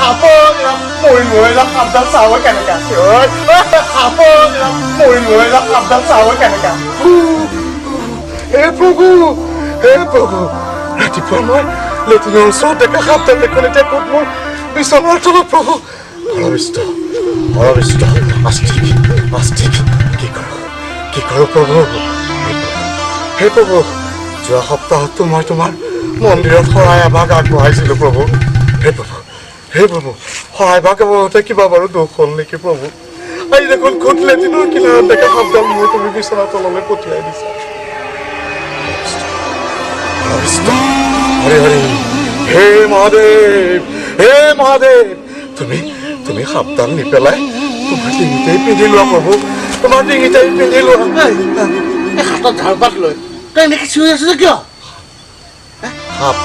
Kapolnya mui lah kapten sawah kan kan. Kapolnya mui lah kapten sawah kan kan. Prabhu. Rati Prabhu. Leti yang sudah ke kapten lekon itu kutmu. Bisa marah Prabhu. Harabisto. Astik. Kikaro Prabhu. Hey Prabhu. যোৱা সপ্তাহত মই তোমাৰ মন্দিৰত শৰাই এভাগ আগবঢ়াইছিলোঁ প্ৰভু হে প্ৰভু শৰাই ভাগ আগবঢ়াওঁতে কিবা বাৰু দুখ হ'ল নেকি প্ৰভু আজি দেখোন খুদ লেটিনৰ কিনাৰত দেখা সাপডাল মই তুমি বিচনাৰ তললৈ পঠিয়াই দিছা হৰি হে মহাদেৱ তুমি সাপডাল নি পেলাই তোমাৰ ডিঙিতেই পিন্ধি লোৱা প্ৰভু তোমাৰ ডিঙিতেই পিন্ধি লোৱা হাতত ঝাৰপাত লৈ তই এনেকে চিঞৰি আছ যে কিয় সাপ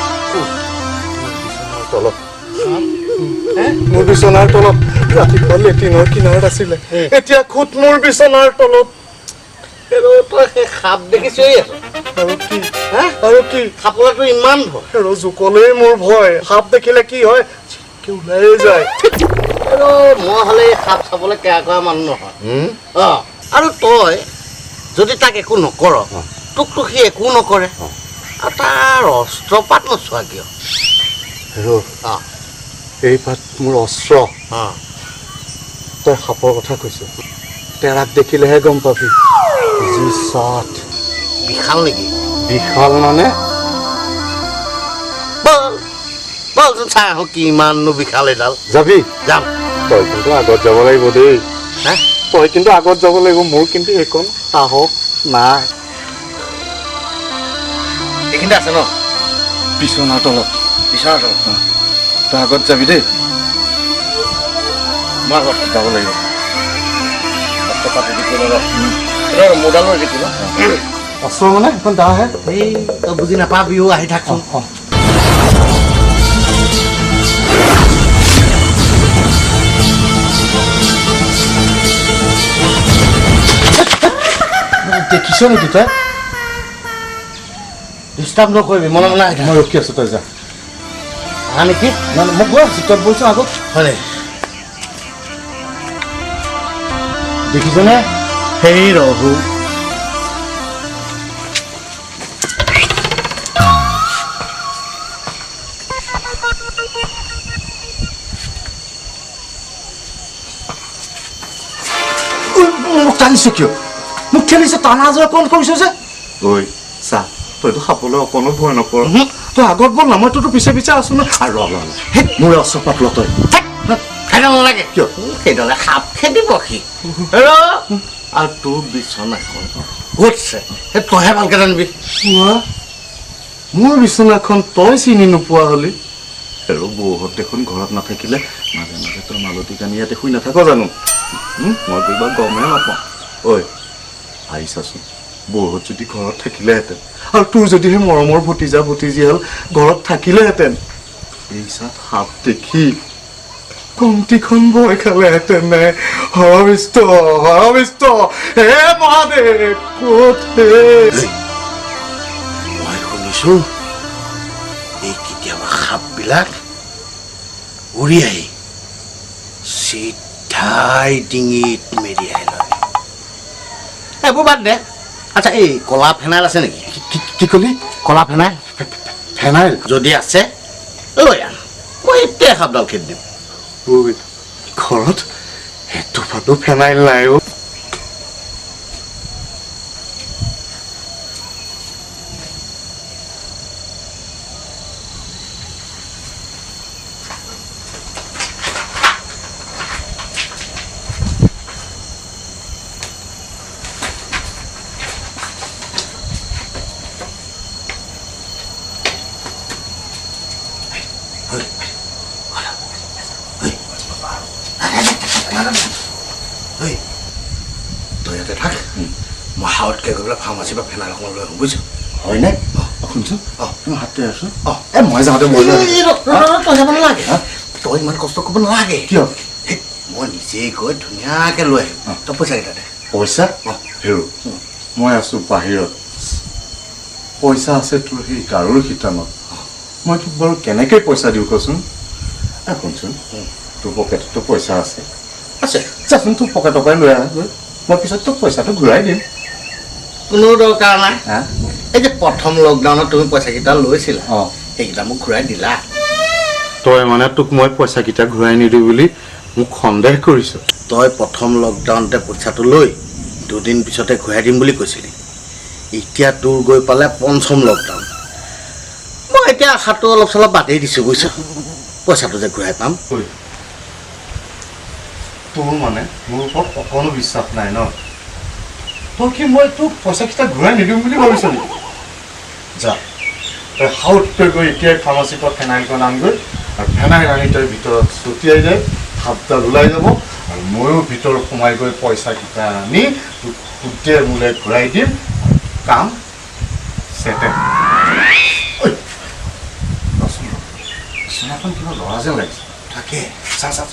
মোৰ বিচনাৰ তলত ৰাতিপুৱা লেট্ৰিনৰ কিনাৰত আছিলে এতিয়া খুদ মোৰ বিচনাৰ তলত তই সেই সাপ দেখি চিঞৰি আছ আৰু কি সাপলেতো ইমান ভয় আৰু জোকলেই মোৰ ভয় সাপ দেখিলে কি হয় ওলাই যায় মই হ'লে সাপ চাবলৈ কেয়া কৰা মানুহ নহয় আৰু তই যদি তাক একো নকৰ তোকতো সি একো নকৰে আৰু তাৰ অস্ত্ৰপাত নচোৱা কিয় এই পাত মোৰ অস্ত্ৰ তই সাপৰ কথা কৈছ তেৰাক দেখিলেহে গম পাবি যি চাট বিশাল নেকি বিশাল মানে বলচোন চাই আহোঁ কিমাননো বিশাল এডাল যাবি যাম তই কিন্তু আগত যাব লাগিব দেই তই কিন্তু আগত যাব লাগিব মোৰ কিন্তু এইকণ সাহস নাই এইখিনিতে আছে ন বিচনাৰ তলত তই আগত যাবি দেই মই আগত যাব লাগিব মোডালো দেখি ন অস্ত্ৰ মানে এখন দাহে এই তই বুজি নাপাবিও আহি থাকচোন দেখিছ নেকি তই ডিষ্টাৰ্ব নকৰিবি মনে মনে আহি থাক মই ৰখি আছো তই যা নেকি মোক গৈ আছো তই বলছো আগত হয় নেকি দেখিছনে সেই ৰঘু মোক টানিছ কিয় মোক ঠেলিছ টানা যোৱা কণ কৰিছ যে ঐ চা তইতো সাপলৈ অকণো ভয় নকৰ তই আগত বল না মই তোৰতো পিছে আছো ন আৰু মোৰ অস্ত্ৰপাত ল তই খাই নালাগে কিয় সেইডালে সাপ খেদিব সি আৰু তোৰ বিচনাখন ক'তছে সেই তইহে ভালকে জানিবি মোৰ বিচনাখন তই চিনি নোপোৱা হলি আৰু বৌহঁত দেখোন ঘৰত নাথাকিলে মাজে মাজে তই মালতী কানি ইয়াতে শুই নাথাক জানো মই কিবা গমেই নাপাওঁ ঐ আহি চাচোন বৌহঁত যদি ঘৰত থাকিলেহেঁতেন আৰু তোৰ যদি সেই মৰমৰ ভতিজিহাল ঘৰত থাকিলেহেঁতেন এই চাত সাপ দেখি কমটিখন ভয় খালেহেঁতেন নে হৰবিষ্ট হে মহাদেৱ ক'ত মই শুনিছো এই কেতিয়াবা সাপবিলাক উৰি আহি চিধাই ডিঙিত মেৰিয়াই লয় এইবোৰ বাদ দে আচ্ছা এই কলা ফেনাইল আছে নেকি কি কলি কলা ফেনাইল ফেনাইল যদি আছে লৈ আন মই এতিয়া সাপডাল খেদি দিম ঘৰত এটোপাতো ফেনাইল নাই তই ইয়াতে থাক মই হাৱতকৈ গৈ পেলাই ফাৰ্মাচীৰ পৰা ফেনাইল অকণমান লৈ আহোঁ বুজিছ হয়নে শুনচোন মই হাতে আছো মই যাওঁতে তই যাব নালাগে তই ইমান কষ্ট কৰিব নালাগে কিয় মই নিজেই গৈ ধুনীয়াকৈ লৈ আহিম তই পইচাকেইটা দে পইচা হেৰু মই আছো বাহিৰত পইচা আছে তোৰ সেই গাৰুৰ শিতানত মই তোক বাৰু কেনেকৈ পইচা দিওঁ কচোন শুনচোন তোৰ পকেটতো পইচা আছে আছে যাচোন তোৰ পকেটৰ পৰাই লৈ আহ মই পিছত তোক পইচাটো ঘূৰাই দিম কোনো দৰকাৰ নাই হা এই যে প্ৰথম লকডাউনত তুমি পইচাকেইটা লৈছিলা অঁ সেইকেইটা মোক ঘূৰাই দিলা তই মানে তোক মই পইচাকেইটা ঘূৰাই নিদিওঁ বুলি মোক সন্দেহ কৰিছ তই প্ৰথম লকডাউনতে পইচাটো লৈ 2 দিন পিছতে ঘূৰাই দিম বুলি কৈছিলি এতিয়া তোৰ গৈ পালে পঞ্চম লকডাউন মই এতিয়া আশাটো অলপ চলপ বাদেই দিছোঁ বুজিছ পইচাটো যে ঘূৰাই পাম তোৰ মানে মোৰ ওপৰত অকণো বিশ্বাস নাই ন তই কি মই তোক পইচাকেইটা ঘূৰাই নিদিওঁ বুলি ভাবিছ নেকি যা তই হাউতকৈ গৈ এতিয়াই ফাৰ্মাচীৰ পৰা ফেনাইলখন আনগৈ আৰু ফেনাইল আনি তই ভিতৰত ছটিয়াই দে সাপডাল ওলাই যাব আৰু ময়ো ভিতৰত সোমাই গৈ পইচাকেইটা আনি তোক সুদে মূলে ঘূৰাই দিম কাম চেটেল বিচনাখন কিবা ল'ৰা যেন লাগিছে তাকে চা চা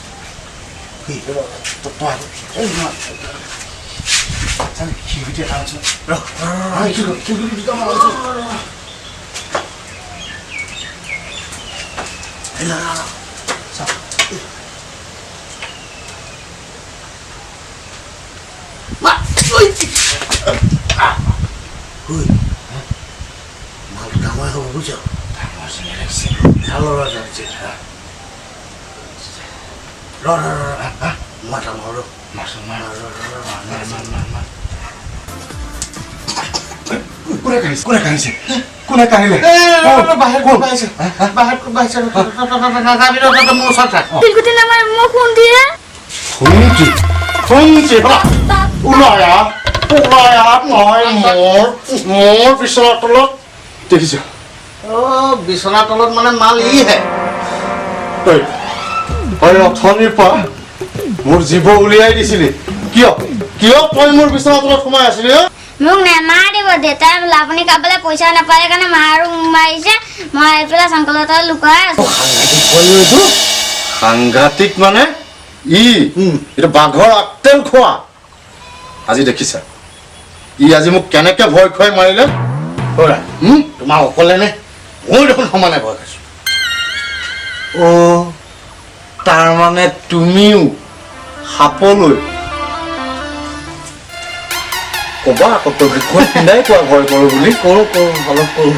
খিৰিকীতে আছো মালটো ডাঙৰ হ'ব বুজিছ ডাঙৰ যেনে লাগিছে ভাল ল'ৰা জানিছে মাথা মাৰো কোনে কাঢ়িছে কোনে কাঢ়িলে শিলগুটি নামাৰ মোক ফোন দিয়ে শুনছি ওলাই আহ মই মোৰ বিচনাৰ তলত দেখিছ বিচনাৰ তলত মানে মাল ইহে তই অথনিৰ পৰা মোৰ জীৱ উলিয়াই দিছিলি কিয় কিয় তই মোৰ বিচনাৰ তলত সোমাই আছিলি মোক নেমাৰিব দেউতাই বোলে আপুনি কাবলৈ পইচা নাপায় কাৰণে মাৰো মাৰিছে মই আহি পেলাই চাংকলৰ তাত লুকাই আছো সাংঘাতিক মানে এইটো বাঘৰ আগতেল খোৱা আজি দেখিছা আজি মোক কেনেকে ভয় খুৱাই মাৰিলে তোমাৰ অকলে নে মই দেখোন সমানে ভয় খাইছো তাৰমানে তুমিও সাপলৈ ক'বা আকৌ তই পিন্ধাই কোৱা ভয় কৰোঁ বুলি কৰোঁ অলপ কৰোঁ